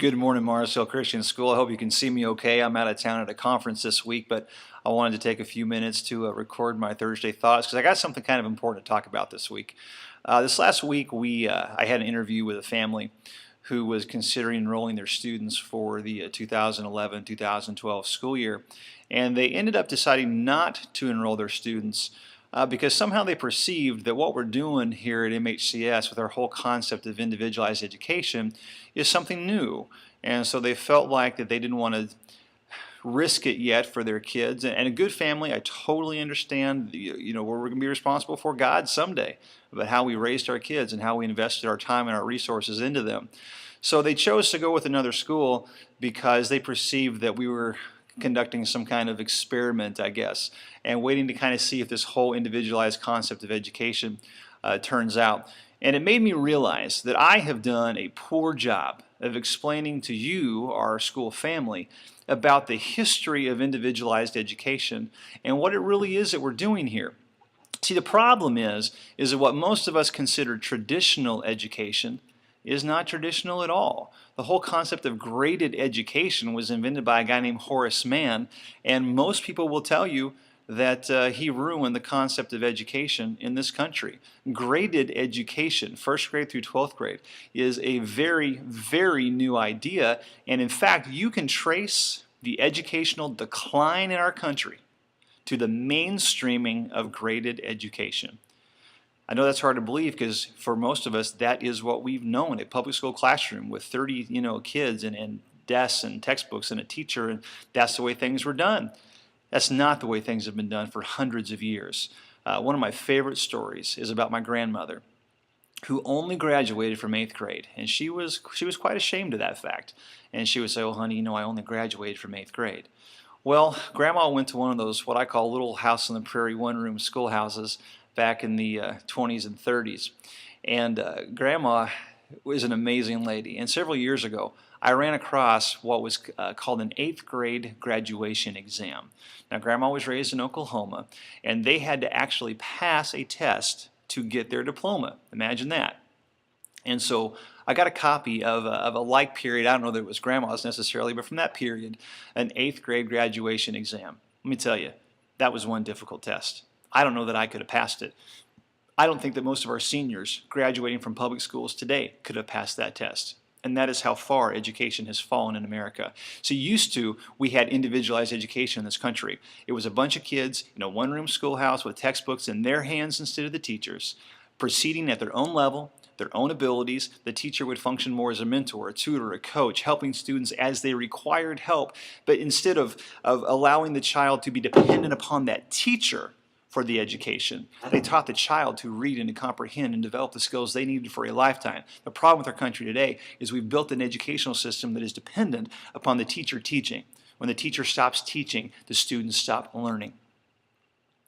Good morning, Mars Hill Christian School. I hope you can see me okay. I'm out of town at a conference this week, but I wanted to take a few minutes to record my Thursday thoughts because I got something kind of important to talk about this week. This last week, I had an interview with a family who was considering enrolling their students for the 2011-2012 school year, and they ended up deciding not to enroll their students because somehow they perceived that what we're doing here at MHCS with our whole concept of individualized education is something new. And so they felt like that they didn't want to risk it yet for their kids. And a good family, I totally understand, we're going to be responsible for God someday, about how we raised our kids and how we invested our time and our resources into them. So they chose to go with another school because they perceived that we were conducting some kind of experiment, I guess, and waiting to kind of see if this whole individualized concept of education turns out. And it made me realize that I have done a poor job of explaining to you, our school family, about the history of individualized education and what it really is that we're doing here. See, the problem is that what most of us consider traditional education is not traditional at all. The whole concept of graded education was invented by a guy named Horace Mann, and most people will tell you that he ruined the concept of education in this country. Graded education, first grade through 12th grade, is a very, very new idea, and in fact, you can trace the educational decline in our country to the mainstreaming of graded education. I know that's hard to believe because for most of us that is what we've known, a public school classroom with 30 kids and desks and textbooks and a teacher, and that's the way things were done. That's not the way things have been done for hundreds of years. One of my favorite stories is about my grandmother, who only graduated from 8th grade, and she was quite ashamed of that fact. And she would say, "Oh honey, I only graduated from 8th grade." Well, Grandma went to one of those what I call little house on the prairie one-room schoolhouses back in the 20s and 30s. And Grandma was an amazing lady. And several years ago, I ran across what was called an 8th grade graduation exam. Now, Grandma was raised in Oklahoma, and they had to actually pass a test to get their diploma. Imagine that. And so I got a copy of a like period. I don't know that it was Grandma's necessarily, but from that period, an 8th grade graduation exam. Let me tell you, that was one difficult test. I don't know that I could have passed it. I don't think that most of our seniors graduating from public schools today could have passed that test. And that is how far education has fallen in America. So used to, we had individualized education in this country. It was a bunch of kids in a one-room schoolhouse with textbooks in their hands instead of the teachers, proceeding at their own level, their own abilities. The teacher would function more as a mentor, a tutor, a coach, helping students as they required help. But instead of allowing the child to be dependent upon that teacher for the education, they taught the child to read and to comprehend and develop the skills they needed for a lifetime. The problem with our country today is we've built an educational system that is dependent upon the teacher teaching. When the teacher stops teaching, the students stop learning.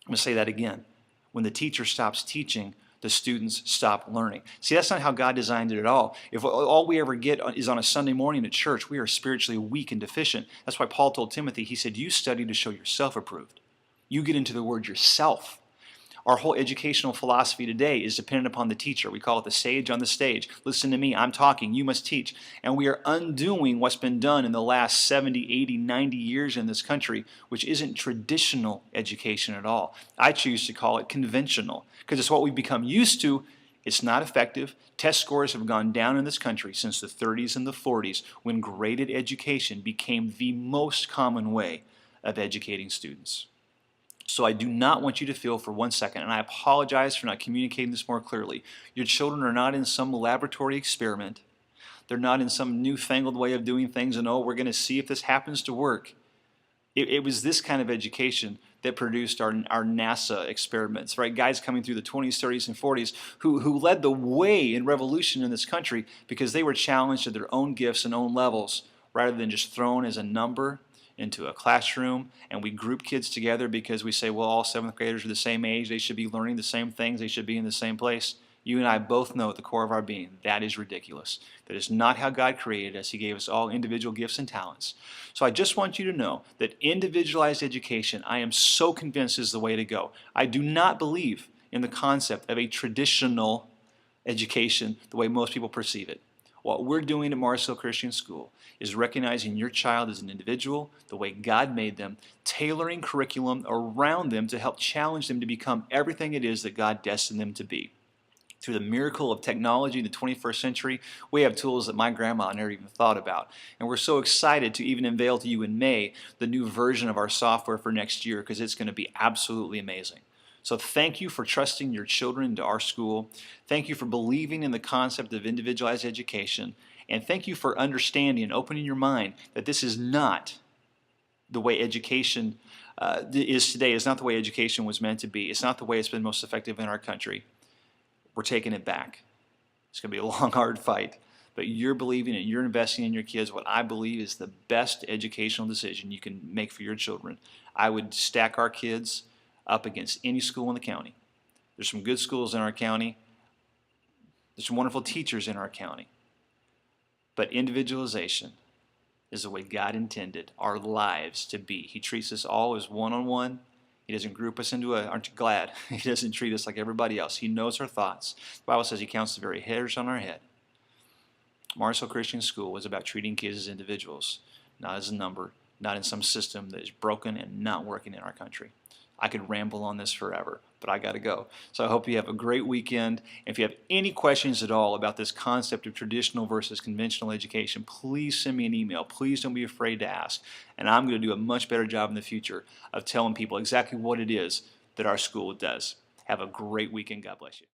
I'm going to say that again. When the teacher stops teaching, the students stop learning. See, that's not how God designed it at all. If all we ever get is on a Sunday morning at church, we are spiritually weak and deficient. That's why Paul told Timothy, he said, "You study to show yourself approved." You get into the Word yourself. Our whole educational philosophy today is dependent upon the teacher. We call it the sage on the stage. Listen to me, I'm talking, you must teach. And we are undoing what's been done in the last 70, 80, 90 years in this country, which isn't traditional education at all. I choose to call it conventional, because it's what we've become used to. It's not effective. Test scores have gone down in this country since the 30s and the 40s, when graded education became the most common way of educating students. So I do not want you to feel for 1 second, and I apologize for not communicating this more clearly. Your children are not in some laboratory experiment. They're not in some newfangled way of doing things and, oh, we're going to see if this happens to work. It was this kind of education that produced our NASA experiments, right? Guys coming through the 20s, 30s, and 40s who led the way in revolution in this country because they were challenged at their own gifts and own levels rather than just thrown as a number into a classroom. And we group kids together because we say, well, all 7th graders are the same age, they should be learning the same things, they should be in the same place. You and I both know at the core of our being that is ridiculous. That is not how God created us. He gave us all individual gifts and talents. So I just want you to know that individualized education, I am so convinced, is the way to go. I do not believe in the concept of a traditional education the way most people perceive it. What we're doing at Mars Hill Christian School is recognizing your child as an individual, the way God made them, tailoring curriculum around them to help challenge them to become everything it is that God destined them to be. Through the miracle of technology in the 21st century, we have tools that my grandma never even thought about. And we're so excited to even unveil to you in May the new version of our software for next year, because it's going to be absolutely amazing. So thank you for trusting your children into our school. Thank you for believing in the concept of individualized education. And thank you for understanding and opening your mind that this is not the way education is today. It's not the way education was meant to be. It's not the way it's been most effective in our country. We're taking it back. It's going to be a long, hard fight. But you're believing and you're investing in your kids what I believe is the best educational decision you can make for your children. I would stack our kids up against any school in the county. There's some good schools in our county. There's some wonderful teachers in our county. But individualization is the way God intended our lives to be. He treats us all as one-on-one. He doesn't group us into aren't you glad? He doesn't treat us like everybody else. He knows our thoughts. The Bible says He counts the very hairs on our head. Mars Hill Christian School is about treating kids as individuals, not as a number, not in some system that is broken and not working in our country. I could ramble on this forever, but I got to go. So I hope you have a great weekend. If you have any questions at all about this concept of traditional versus conventional education, please send me an email. Please don't be afraid to ask. And I'm going to do a much better job in the future of telling people exactly what it is that our school does. Have a great weekend. God bless you.